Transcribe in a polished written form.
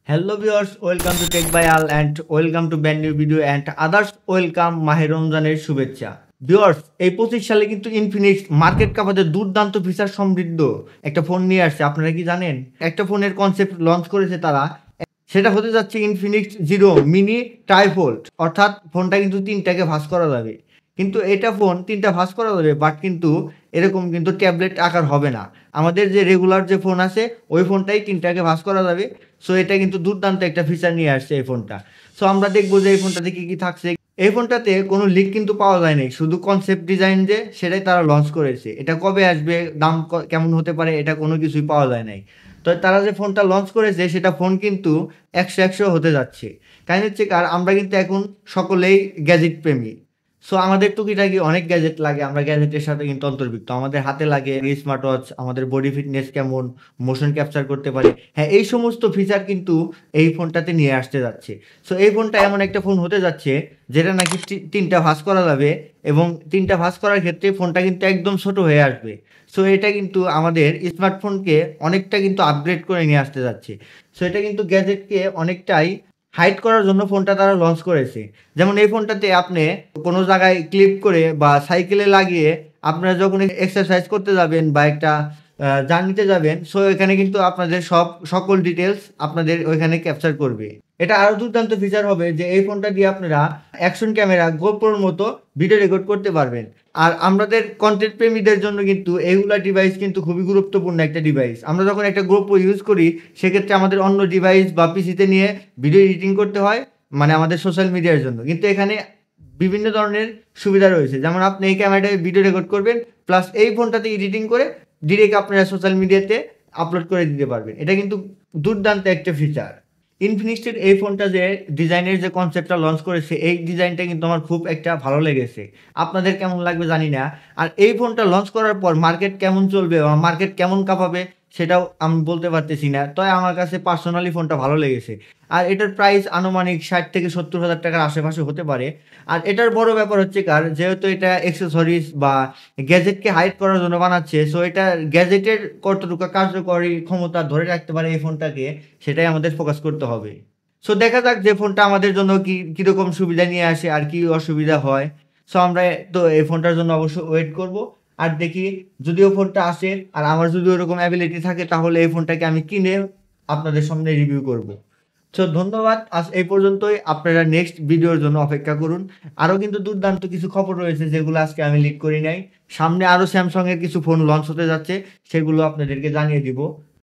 Hello viewers, welcome to Tech by Al and welcome to brand new video and others welcome মাহে রমজানের শুভেচ্ছা। Viewers এই 25 সালে কিন্তু ইনফিনিক্স মার্কেট কাঁপাতে দুর্দান্ত ফিচার সমৃদ্ধ একটা ফোন নিয়ে আসছে। আপনারা কি জানেন? একটা ফোনের কনসেপ্ট লঞ্চ করেছে তারা, সেটা হতে যাচ্ছে ইনফিনিক্স জিরো মিনি ট্রাইফোল্ড, অর্থাৎ ফোনটা কিন্তু তিনটাকে ভাঁজ করা যাবে। কিন্তু এটা ফোন তিনটা ভাঁজ করা যাবে, বাট কিন্তু এরকম কিন্তু ট্যাবলেট আকার হবে না। আমাদের যে রেগুলার যে ফোন আছে ওই ফোনটাই তিনটাকে ভাঁজ করা যাবে। সো এটা কিন্তু দুর্দান্ত একটা ফিচার নিয়ে আসছে এই ফোনটা। সো আমরা দেখবো যে এই ফোনটাতে কী কী থাকছে। এই ফোনটাতে কোনো লিক কিন্তু পাওয়া যায়নি, শুধু কনসেপ্ট ডিজাইন যে সেটাই তারা লঞ্চ করেছে। এটা কবে আসবে, দাম কেমন হতে পারে, এটা কোনো কিছুই পাওয়া যায় নাই। তো তারা যে ফোনটা লঞ্চ করেছে সেটা ফোন কিন্তু 100 হতে যাচ্ছে। কারণ হচ্ছে কার, আমরা কিন্তু এখন সকলেই গ্যাজেট প্রেমী। সো আমাদের টুকিটাকি অনেক গ্যাজেট লাগে, আমরা গ্যাজেটের সাথে কিন্তু অন্তর্ভুক্ত। আমাদের হাতে লাগে স্মার্ট ওয়াচ, আমাদের বডি ফিটনেস কেমন, মোশন ক্যাপচার করতে পারে, হ্যাঁ এই সমস্ত ফিচার কিন্তু এই ফোনটাতে নিয়ে আসতে যাচ্ছে। সো এই ফোনটা এমন একটা ফোন হতে যাচ্ছে যেটা নাকি তিনটা ভাঁজ করা যাবে, এবং তিনটা ভাঁজ করার ক্ষেত্রে ফোনটা কিন্তু একদম ছোট হয়ে আসবে। সো এটা কিন্তু আমাদের স্মার্টফোনকে অনেকটা কিন্তু আপগ্রেড করে নিয়ে আসতে যাচ্ছে। সো এটা কিন্তু গ্যাজেটকে অনেকটাই হাইড করার জন্য ফোনটা তারা লঞ্চ করেছে। যেমন এই ফোনটাতে আপনি কোনো জায়গায় ক্লিপ করে বা সাইকেলে লাগিয়ে আপনারা যখন এক্সারসাইজ করতে যাবেন বা একটা জার্নিতে যাবেন, সো এখানে কিন্তু আপনাদের সকল ডিটেলস আপনাদের ওইখানে ক্যাপচার করবে। এটা আরও দুর্দান্ত ফিচার হবে যে এই ফোনটা দিয়ে আপনারা অ্যাকশন ক্যামেরা গোপ্রোর মতো ভিডিও রেকর্ড করতে পারবেন। আর আমাদের কন্টেন্ট প্রেমীদের জন্য কিন্তু এইগুলা ডিভাইস কিন্তু খুবই গুরুত্বপূর্ণ একটা ডিভাইস। আমরা যখন একটা গোপ্রো ইউজ করি সেক্ষেত্রে আমাদের অন্য ডিভাইস বা পিসিতে নিয়ে ভিডিও এডিটিং করতে হয়, মানে আমাদের সোশ্যাল মিডিয়ার জন্য। কিন্তু এখানে বিভিন্ন ধরনের সুবিধা রয়েছে, যেমন আপনি এই ক্যামেরাটায় ভিডিও রেকর্ড করবেন, প্লাস এই ফোনটাতে এডিটিং করে ডিরেক্ট আপনারা সোশ্যাল মিডিয়াতে আপলোড করে দিতে পারবেন। এটা কিন্তু দুর্দান্ত একটা ফিচার। ইনফিনিক্সের এই ফোনটা যে ডিজাইনের যে কনসেপ্টটা লঞ্চ করেছে, এই ডিজাইনটা কিন্তু আমার খুব একটা ভালো লেগেছে। আপনাদের কেমন লাগবে জানি না। আর এই ফোনটা লঞ্চ করার পর মার্কেট কেমন চলবে বা মার্কেট কেমন কাঁপাবে সেটাও আমি বলতে পারতেছি না। তবে আমার কাছে পার্সোনালি ফোনটা ভালো লেগেছে। আর এটার প্রাইস আনুমানিক 60 থেকে 70 হাজার টাকার আশেপাশে হতে পারে। আর এটার বড় ব্যাপার হচ্ছে কার, যেহেতু এটা অ্যাক্সেসরিজ বা গ্যাজেটকে হাইড করার জন্য বানাচ্ছে, সো এটা গ্যাজেটের কতটুকু কার্যকরী ক্ষমতা ধরে রাখতে পারে এই ফোনটাকে, সেটাই আমাদের ফোকাস করতে হবে। সো দেখা যাক যে ফোনটা আমাদের জন্য কীরকম সুবিধা নিয়ে আসে আর কি অসুবিধা হয়। সো আমরা তো এই ফোনটার জন্য অবশ্যই ওয়েট করব আর দেখি, যদিও ফোনটা আসে আর আমার যদি ওরকম অ্যাবিলিটি থাকে তাহলে এই ফোনটাকে আমি কিনে আপনাদের সামনে রিভিউ করব। সো ধন্যবাদ, আজ এই পর্যন্তই। আপনারা নেক্সট ভিডিওর জন্য অপেক্ষা করুন। আরও কিন্তু দুর্দান্ত কিছু খবর রয়েছে যেগুলো আজকে আমি লিক করি নাই। সামনে আরও স্যামসাংয়ের কিছু ফোন লঞ্চ হতে যাচ্ছে, সেগুলো আপনাদেরকে জানিয়ে দিব।